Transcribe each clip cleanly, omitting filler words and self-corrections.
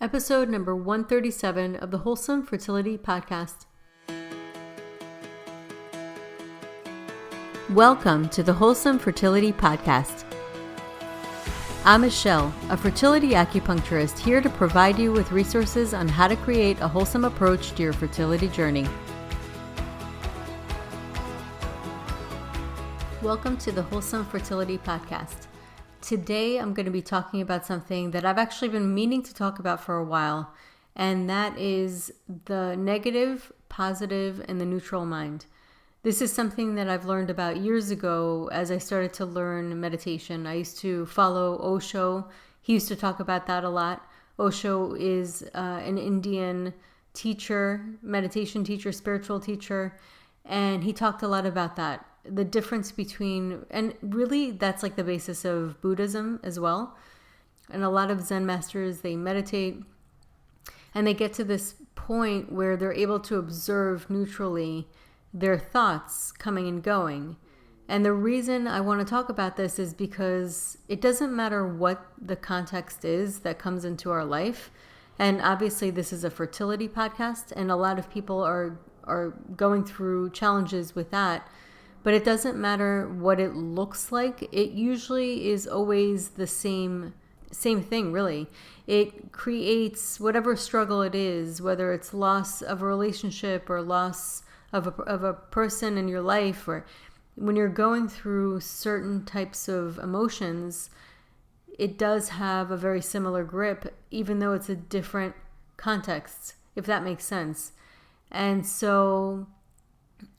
episode number 137 of the Wholesome Fertility Podcast. Welcome to the Wholesome Fertility Podcast. I'm Michelle, a fertility acupuncturist here to provide you with resources on how to create a wholesome approach to your fertility journey. Welcome to the Wholesome Fertility Podcast. Today I'm going to be talking about something that I've actually been meaning to talk about for a while, and that is the negative, positive, and the neutral mind. This is something that I've learned about years ago as I started to learn meditation. I used to follow Osho. He used to talk about that a lot. Osho is an Indian teacher, meditation teacher, spiritual teacher, and he talked a lot about that. The difference between, and really that's like the basis of Buddhism as well. And a lot of Zen masters, they meditate and they get to this point where they're able to observe neutrally their thoughts coming and going. And the reason I want to talk about this is because it doesn't matter what the context is that comes into our life. And obviously this is a fertility podcast, and a lot of people are going through challenges with that. But it doesn't matter what it looks like. It usually is always the same thing, really. It creates whatever struggle it is, whether it's loss of a relationship or loss of a person in your life, or when you're going through certain types of emotions, it does have a very similar grip, even though it's a different context, if that makes sense. And so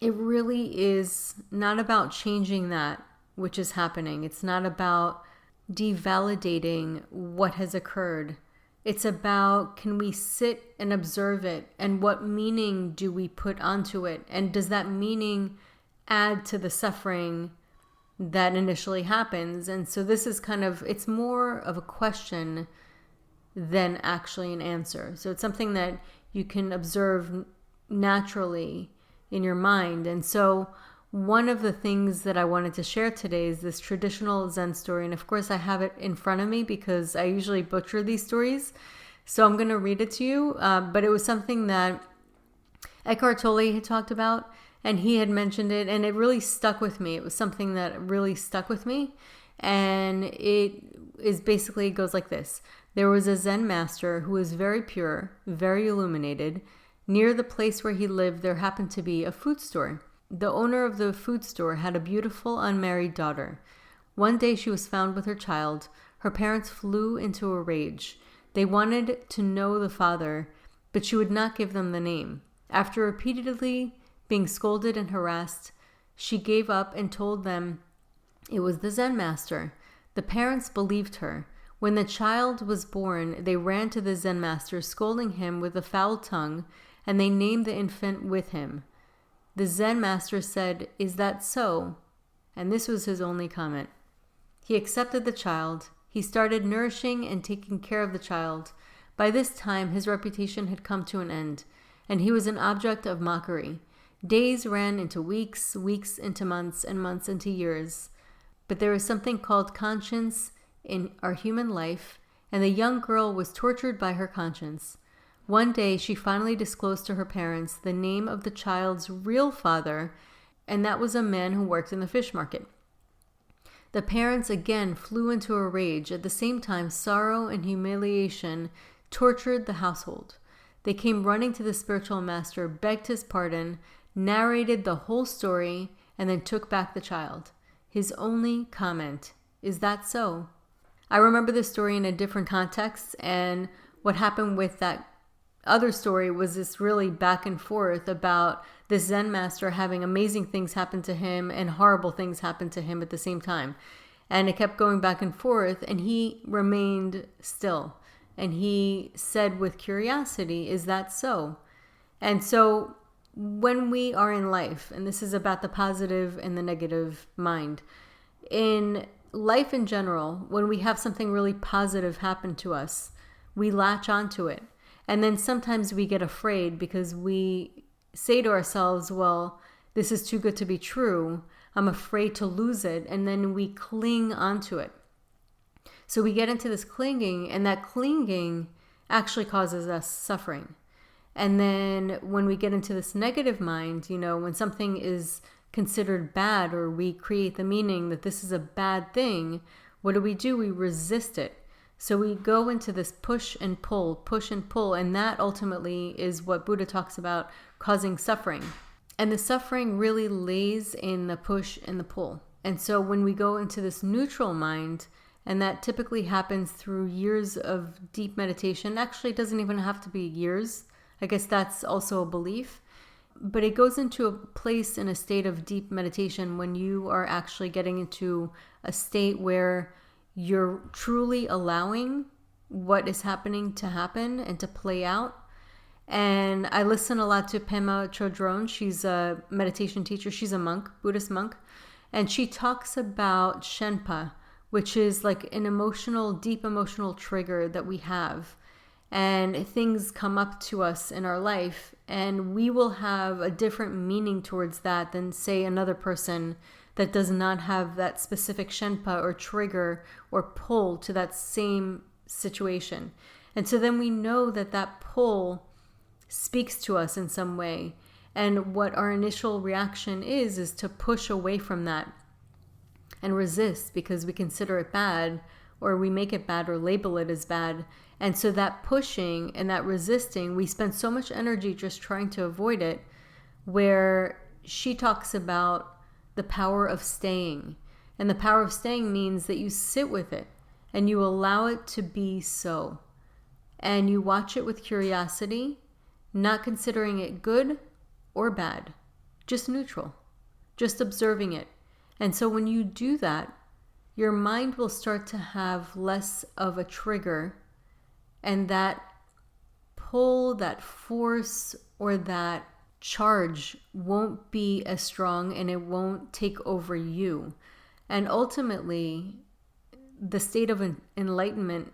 it really is not about changing that which is happening. It's not about devalidating what has occurred. It's about, can we sit and observe it, and what meaning do we put onto it? And does that meaning add to the suffering that initially happens? And so this is it's more of a question than actually an answer. So it's something that you can observe naturally in your mind. And so one of the things that I wanted to share today is this traditional Zen story. And of course I have it in front of me because I usually butcher these stories. So I'm going to read it to you. But it was something that Eckhart Tolle had talked about, and he had mentioned it, and it really stuck with me. It was something that really stuck with me. And it goes like this. There was a Zen master who was very pure, very illuminated. Near the place where he lived, there happened to be a food store. The owner of the food store had a beautiful unmarried daughter. One day she was found with her child. Her parents flew into a rage. They wanted to know the father, but she would not give them the name. After repeatedly being scolded and harassed, she gave up and told them it was the Zen master. The parents believed her. When the child was born, they ran to the Zen master, scolding him with a foul tongue, and they named the infant with him. The Zen master said, "Is that so?" And this was his only comment. He accepted the child. He started nourishing and taking care of the child. By this time, his reputation had come to an end, and he was an object of mockery. Days ran into weeks, weeks into months, and months into years. But there is something called conscience in our human life, and the young girl was tortured by her conscience. One day, she finally disclosed to her parents the name of the child's real father, and that was a man who worked in the fish market. The parents again flew into a rage. At the same time, sorrow and humiliation tortured the household. They came running to the spiritual master, begged his pardon, narrated the whole story, and then took back the child. His only comment, "Is that so?" I remember this story in a different context, and what happened with that other story was this really back and forth about this Zen master having amazing things happen to him and horrible things happen to him at the same time. And it kept going back and forth, and he remained still. And he said with curiosity, "Is that so?" And so when we are in life, and this is about the positive and the negative mind, in life in general, when we have something really positive happen to us, we latch onto it. And then sometimes we get afraid because we say to ourselves, well, this is too good to be true. I'm afraid to lose it. And then we cling onto it. So we get into this clinging, and that clinging actually causes us suffering. And then when we get into this negative mind, when something is considered bad, or we create the meaning that this is a bad thing, what do? We resist it. So we go into this push and pull, and that ultimately is what Buddha talks about causing suffering. And the suffering really lays in the push and the pull. And so when we go into this neutral mind, and that typically happens through years of deep meditation, actually it doesn't even have to be years. I guess that's also a belief. But it goes into a place in a state of deep meditation when you are actually getting into a state where you're truly allowing what is happening to happen and to play out. And I listen a lot to Pema Chodron. She's a meditation teacher. She's a monk, Buddhist monk. And she talks about Shenpa, which is like an deep emotional trigger that we have. And things come up to us in our life, and we will have a different meaning towards that than, say, another person that does not have that specific Shenpa or trigger or pull to that same situation. And so then we know that that pull speaks to us in some way. And what our initial reaction is to push away from that and resist because we consider it bad, or we make it bad or label it as bad. And so that pushing and that resisting, we spend so much energy just trying to avoid it, where she talks about the power of staying. And the power of staying means that you sit with it and you allow it to be so. And you watch it with curiosity, not considering it good or bad, just neutral, just observing it. And so when you do that, your mind will start to have less of a trigger, and that pull, that force, or that charge won't be as strong, and it won't take over you. And ultimately, the state of enlightenment,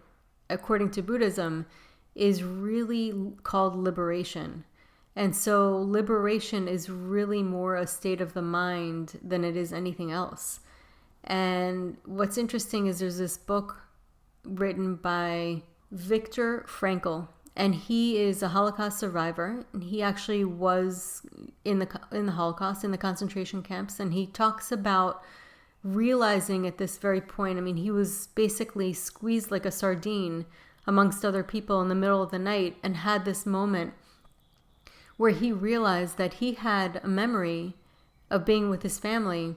according to Buddhism, is really called liberation. And so liberation is really more a state of the mind than it is anything else. And what's interesting is there's this book written by Viktor Frankl, and he is a Holocaust survivor. And he actually was in the Holocaust, in the concentration camps, and he talks about realizing at this very point, he was basically squeezed like a sardine amongst other people in the middle of the night, and had this moment where he realized that he had a memory of being with his family.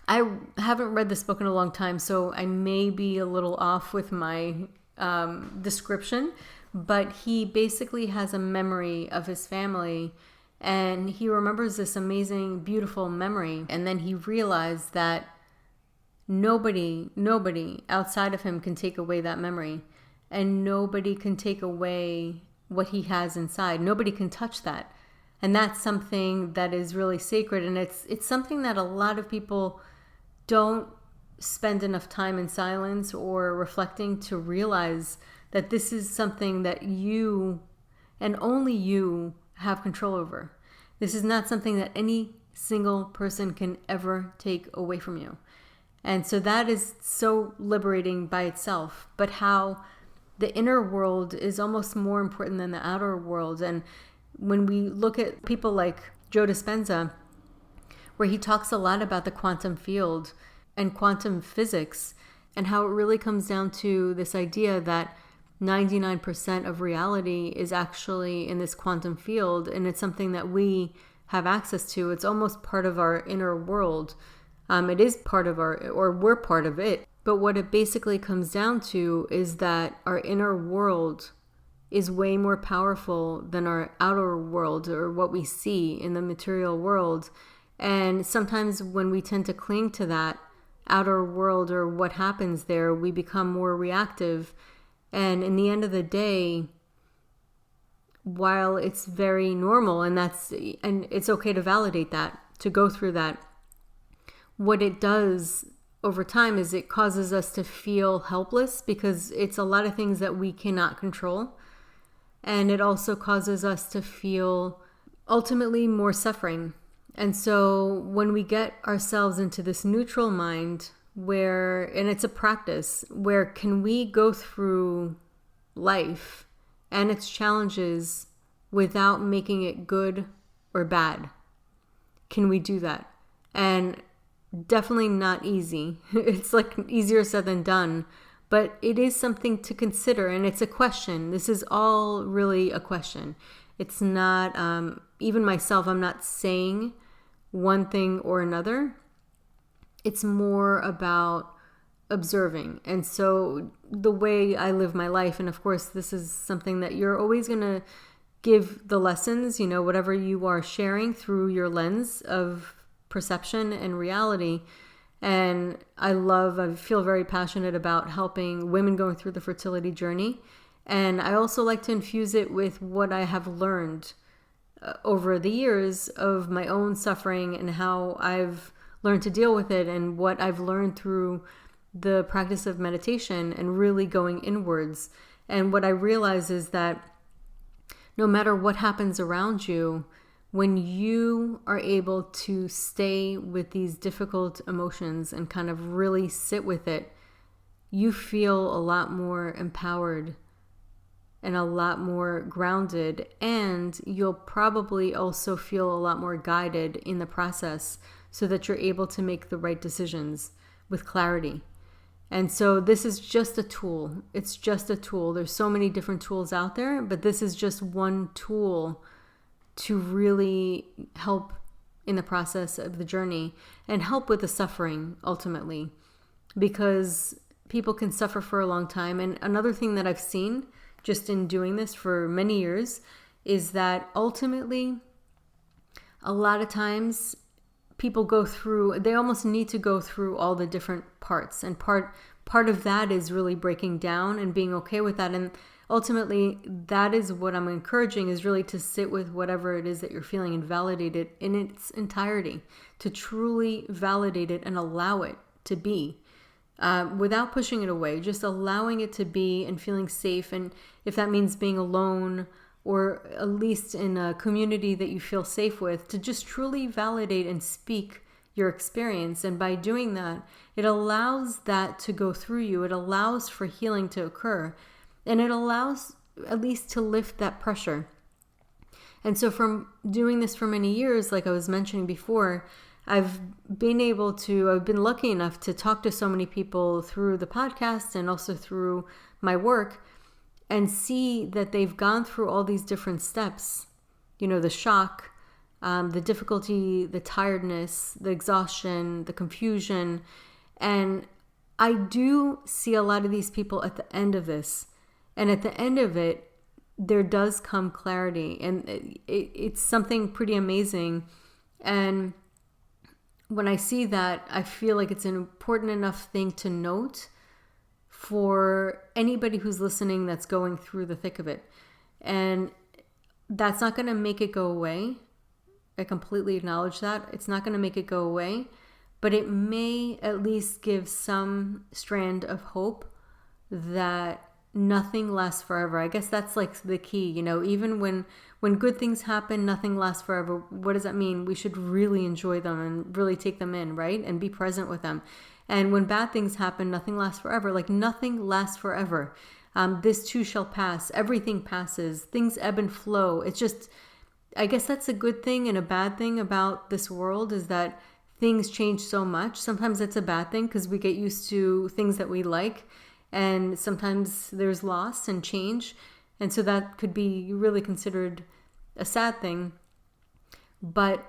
I haven't read this book in a long time, so I may be a little off with my description, but he basically has a memory of his family, and he remembers this amazing, beautiful memory, and then he realized that nobody outside of him can take away that memory, and nobody can take away what he has inside. Nobody can touch that. And that's something that is really sacred, and it's something that a lot of people don't spend enough time in silence or reflecting to realize that this is something that you and only you have control over. This is not something that any single person can ever take away from you. And so that is so liberating by itself. But how the inner world is almost more important than the outer world. And when we look at people like Joe Dispenza, where he talks a lot about the quantum field and quantum physics, and how it really comes down to this idea that 99% of reality is actually in this quantum field, and it's something that we have access to. It's almost part of our inner world. It is part of we're part of it. But what it basically comes down to is that our inner world is way more powerful than our outer world, or what we see in the material world. And sometimes when we tend to cling to that outer world or what happens there, we become more reactive. And in the end of the day, while it's very normal, and it's okay to validate that, to go through that, what it does over time is it causes us to feel helpless, because it's a lot of things that we cannot control. And it also causes us to feel ultimately more suffering. And so when we get ourselves into this neutral mind, and it's a practice, where can we go through life and its challenges without making it good or bad? Can we do that? And definitely not easy. It's like easier said than done, but it is something to consider, and it's a question. This is all really a question. It's not, even myself, I'm not saying one thing or another. It's more about observing. And so the way I live my life, and of course, this is something that you're always going to give the lessons, whatever you are sharing through your lens of perception and reality. And I feel very passionate about helping women going through the fertility journey. And I also like to infuse it with what I have learned over the years of my own suffering and how I've learned to deal with it, and what I've learned through the practice of meditation and really going inwards. And what I realize is that no matter what happens around you, when you are able to stay with these difficult emotions and kind of really sit with it, you feel a lot more empowered and a lot more grounded, and you'll probably also feel a lot more guided in the process so that you're able to make the right decisions with clarity. And so this is just a tool. It's just a tool. There's so many different tools out there, but this is just one tool to really help in the process of the journey and help with the suffering ultimately, because people can suffer for a long time. And another thing that I've seen just in doing this for many years is that ultimately a lot of times people they almost need to go through all the different parts, and part of that is really breaking down and being okay with that. And ultimately, that is what I'm encouraging, is really to sit with whatever it is that you're feeling and validate it in its entirety, to truly validate it and allow it to be, without pushing it away, just allowing it to be and feeling safe. And if that means being alone, or at least in a community that you feel safe with, to just truly validate and speak your experience. And by doing that, it allows that to go through you. It allows for healing to occur. And it allows at least to lift that pressure. And so from doing this for many years, like I was mentioning before, I've been lucky enough to talk to so many people through the podcast and also through my work, and see that they've gone through all these different steps, the shock, the difficulty, the tiredness, the exhaustion, the confusion. And I do see a lot of these people at the end of this. And at the end of it, there does come clarity, and it's something pretty amazing. And when I see that, I feel like it's an important enough thing to note for anybody who's listening that's going through the thick of it. And that's not going to make it go away. I completely acknowledge that. It's not going to make it go away, but it may at least give some strand of hope that nothing lasts forever. I guess that's like the key, even when good things happen, nothing lasts forever. What does that mean? We should really enjoy them and really take them in, right? And be present with them. And when bad things happen, nothing lasts forever. Like nothing lasts forever. This too shall pass. Everything passes. Things ebb and flow. It's just, I guess that's a good thing and a bad thing about this world, is that things change so much. Sometimes it's a bad thing because we get used to things that we like. And sometimes there's loss and change. And so that could be really considered a sad thing. But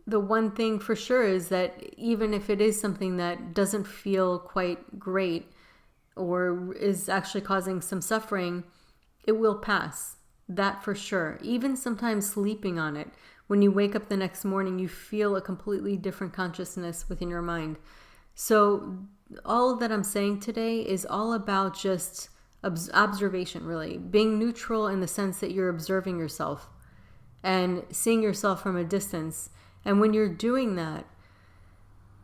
the one thing for sure is that even if it is something that doesn't feel quite great or is actually causing some suffering, it will pass. That for sure. Even sometimes sleeping on it, when you wake up the next morning, you feel a completely different consciousness within your mind. So all that I'm saying today is all about just observation, really. Being neutral in the sense that you're observing yourself and seeing yourself from a distance. And when you're doing that,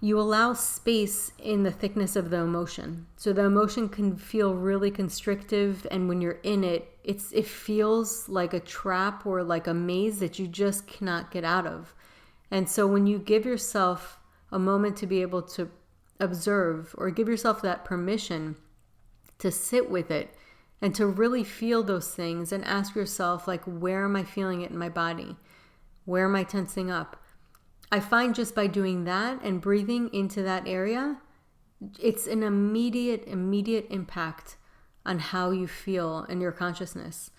you allow space in the thickness of the emotion. So the emotion can feel really constrictive, and when you're in it, it feels like a trap or like a maze that you just cannot get out of. And so when you give yourself a moment to be able to observe, or give yourself that permission to sit with it and to really feel those things and ask yourself, like, where am I feeling it in my body? Where am I tensing up? I find just by doing that and breathing into that area, it's an immediate impact on how you feel in your consciousness.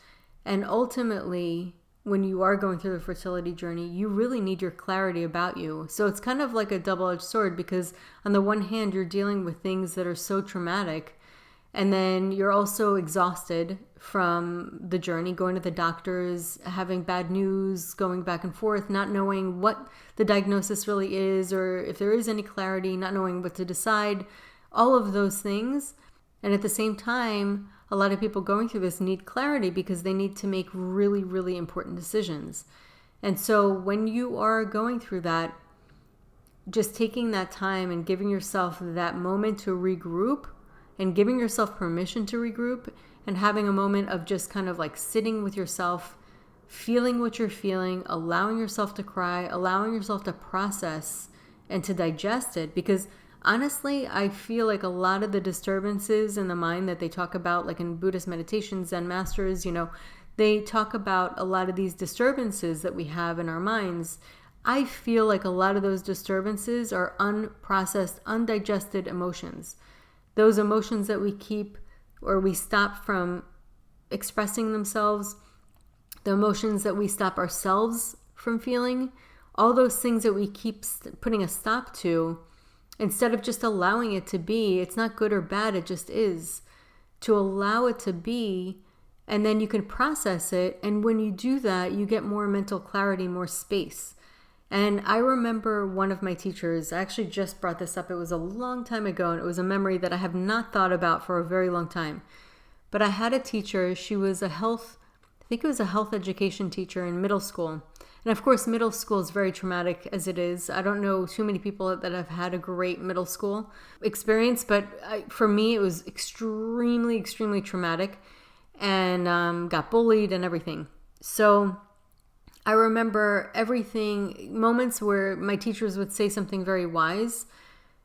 And ultimately, when you are going through the fertility journey, you really need your clarity about you. So it's kind of like a double-edged sword, because on the one hand, you're dealing with things that are so traumatic, and then you're also exhausted from the journey, going to the doctors, having bad news, going back and forth, not knowing what the diagnosis really is, or if there is any clarity, not knowing what to decide, all of those things. And at the same time, a lot of people going through this need clarity because they need to make really important decisions. And so when you are going through that, just taking that time and giving yourself that moment to regroup, and giving yourself permission to regroup, and having a moment of just kind of like sitting with yourself, feeling what you're feeling, allowing yourself to cry, allowing yourself to process and to digest it. Because honestly, I feel like a lot of the disturbances in the mind that they talk about, like in Buddhist meditations and masters, they talk about a lot of these disturbances that we have in our minds. I feel like a lot of those disturbances are unprocessed, undigested emotions. Those emotions that we keep, or we stop from expressing themselves, the emotions that we stop ourselves from feeling, all those things that we keep putting a stop to, instead of just allowing it to be. It's not good or bad, it just is. To allow it to be, and then you can process it. And when you do that, you get more mental clarity, more space. And I remember one of my teachers, I actually just brought this up. It was a long time ago, and it was a memory that I have not thought about for a very long time. But I had a teacher, she was I think it was a health education teacher in middle school. And of course, middle school is very traumatic as it is. I don't know too many people that have had a great middle school experience, but for me, it was extremely traumatic, and got bullied and everything. So I remember moments where my teachers would say something very wise.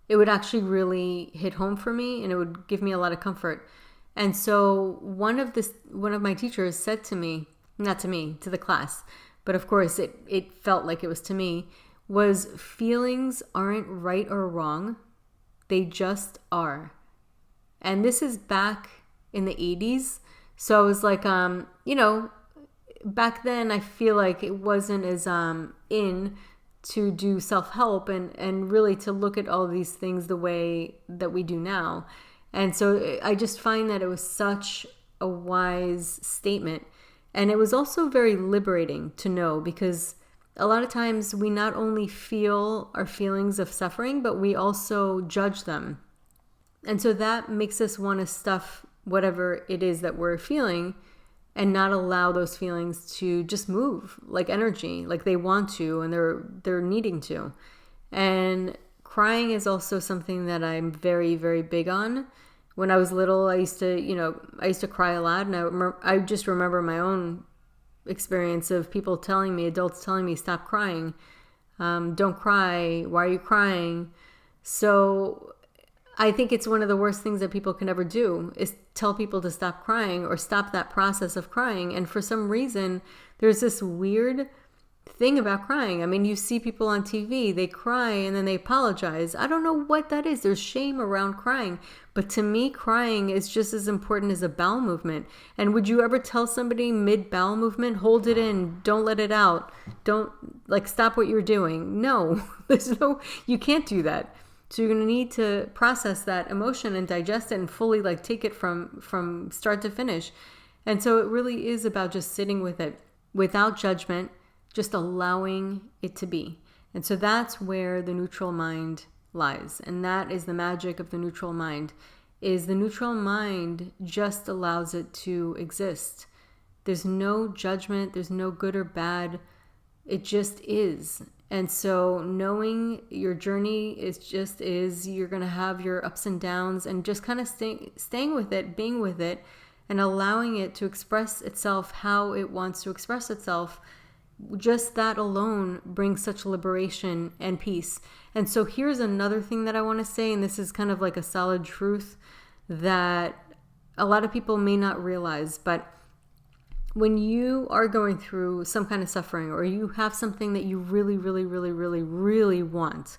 It would actually really hit home for me, and it would give me a lot of comfort. And so one of my teachers said to me, not to me, to the class, but of course it felt like it was to me, was feelings aren't right or wrong. They just are. And this is back in the 80s. So I was like, back then I feel like it wasn't as in to do self-help and really to look at all these things the way that we do now. And so I just find that it was such a wise statement. And it was also very liberating to know, because a lot of times we not only feel our feelings of suffering, but we also judge them. And so that makes us want to stuff whatever it is that we're feeling and not allow those feelings to just move like energy, like they want to, and they're needing to. And crying is also something that I'm very big on. When I was little, I used to cry a lot, and I just remember my own experience of people adults telling me, stop crying, don't cry, why are you crying? So I think it's one of the worst things that people can ever do is tell people to stop crying or stop that process of crying. And for some reason, there's this weird thing about crying. I mean, you see people on TV, they cry and then they apologize. I don't know what that is. There's shame around crying. But to me, crying is just as important as a bowel movement. And would you ever tell somebody mid-bowel movement, hold it in, don't let it out, don't, stop what you're doing? No, you can't do that. So you're going to need to process that emotion and digest it and fully take it from start to finish. And so it really is about just sitting with it without judgment, just allowing it to be. And so that's where the neutral mind lies. And that is the magic of the neutral mind, is the neutral mind just allows it to exist. There's no judgment, there's no good or bad. It just is. And so knowing your journey is you're going to have your ups and downs, and just kind of staying with it, being with it, and allowing it to express itself how it wants to express itself. Just that alone brings such liberation and peace. And so here's another thing that I want to say, and this is kind of like a solid truth that a lot of people may not realize, but when you are going through some kind of suffering, or you have something that you really, really, really, really, really want,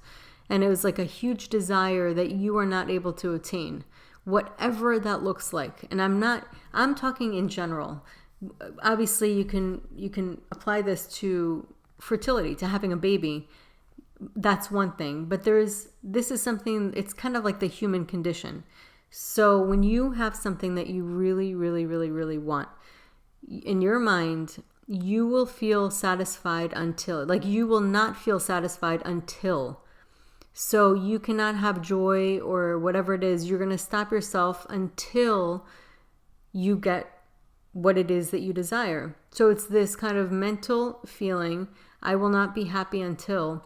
and it was like a huge desire that you are not able to attain, whatever that looks like. And I'm talking in general. Obviously you can apply this to fertility, to having a baby. That's one thing, but this is something, it's kind of like the human condition. So when you have something that you really, really, really, really want, in your mind, you will feel satisfied until, like, you will not feel satisfied until. So you cannot have joy or whatever it is. You're going to stop yourself until you get what it is that you desire. So it's this kind of mental feeling, I will not be happy until.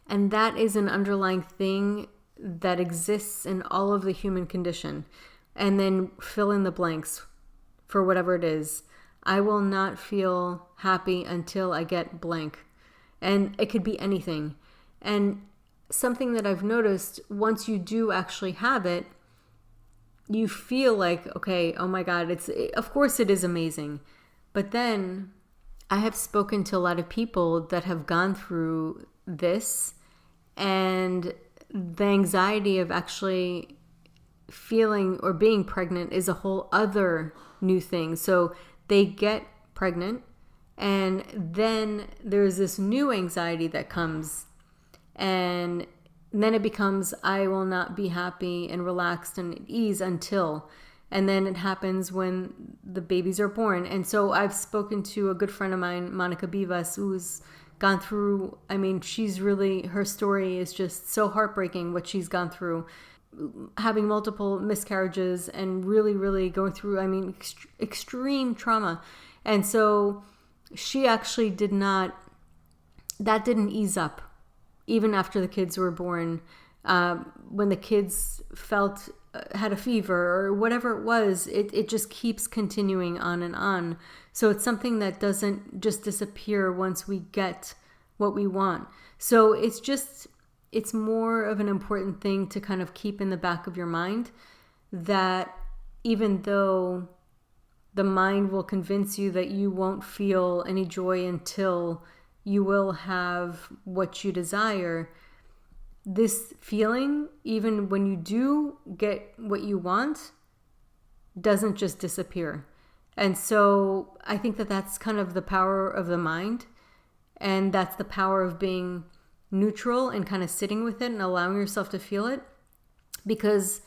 And that is an underlying thing that exists in all of the human condition. And then fill in the blanks for whatever it is. I will not feel happy until I get blank. And it could be anything. And something that I've noticed, once you do actually have it, you feel like, okay, oh my God, of course it is amazing. But then I have spoken to a lot of people that have gone through this, and the anxiety of actually feeling or being pregnant is a whole other new thing. So they get pregnant, and then there's this new anxiety that comes, and then it becomes, I will not be happy and relaxed and at ease until, and then it happens when the babies are born. And so I've spoken to a good friend of mine, Monica Bivas, who's gone through, her story is just so heartbreaking, what she's gone through, having multiple miscarriages and really, really going through, extreme trauma. And so she actually didn't ease up even after the kids were born. When the kids had a fever or whatever it was, it just keeps continuing on and on. So it's something that doesn't just disappear once we get what we want. So it's more of an important thing to kind of keep in the back of your mind, that even though the mind will convince you that you won't feel any joy until you will have what you desire, this feeling, even when you do get what you want, doesn't just disappear. And so I think that that's kind of the power of the mind, and that's the power of being neutral and kind of sitting with it and allowing yourself to feel it. Because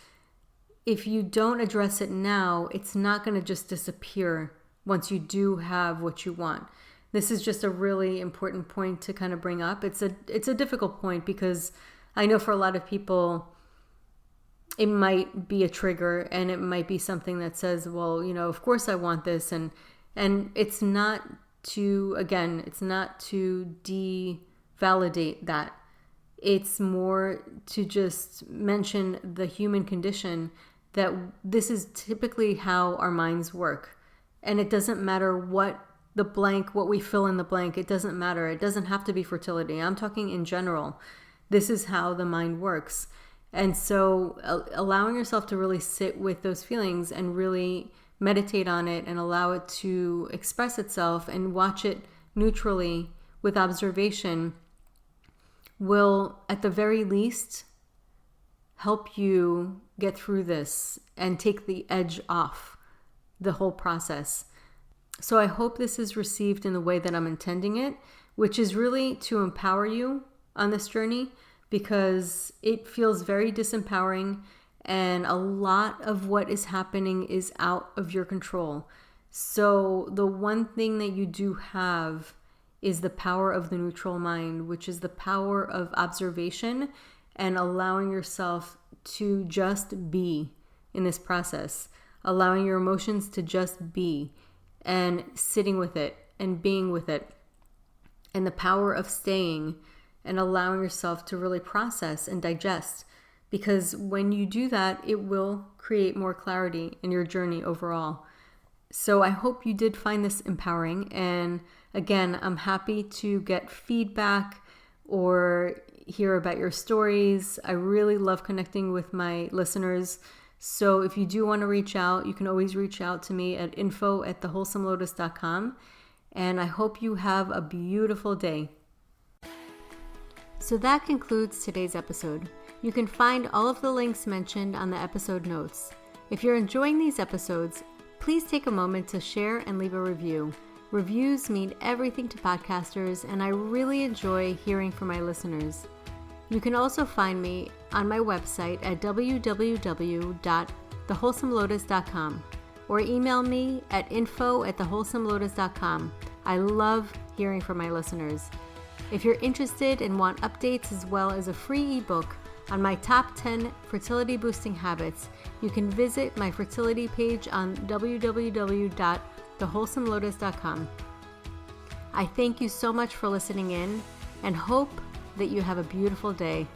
if you don't address it now, it's not going to just disappear once you do have what you want. This is just a really important point to kind of bring up. It's a difficult point, because I know for a lot of people it might be a trigger, and it might be something that says, well, of course I want this, and it's not to devalidate that. It's more to just mention the human condition, that this is typically how our minds work. And it doesn't matter what we fill in the blank. It doesn't matter. It doesn't have to be fertility. I'm talking in general. This is how the mind works. And so allowing yourself to really sit with those feelings and really meditate on it and allow it to express itself and watch it neutrally with observation will, at the very least, help you get through this and take the edge off the whole process. So I hope this is received in the way that I'm intending it, which is really to empower you on this journey, because it feels very disempowering, and a lot of what is happening is out of your control. So the one thing that you do have is the power of the neutral mind, which is the power of observation and allowing yourself to just be in this process, allowing your emotions to just be, and sitting with it and being with it, and the power of staying and allowing yourself to really process and digest. Because when you do that, it will create more clarity in your journey overall. So I hope you did find this empowering. And again, I'm happy to get feedback or hear about your stories. I really love connecting with my listeners. So if you do want to reach out, you can always reach out to me at info@thewholesomelotus.com. And I hope you have a beautiful day. So that concludes today's episode. You can find all of the links mentioned on the episode notes. If you're enjoying these episodes, please take a moment to share and leave a review. Reviews mean everything to podcasters, and I really enjoy hearing from my listeners. You can also find me on my website at www.thewholesomelotus.com or email me at info@thewholesomelotus.com. I love hearing from my listeners. If you're interested and want updates as well as a free ebook on my top 10 fertility boosting habits, you can visit my fertility page on www.thewholesomelotus.com. I thank you so much for listening in and hope that you have a beautiful day.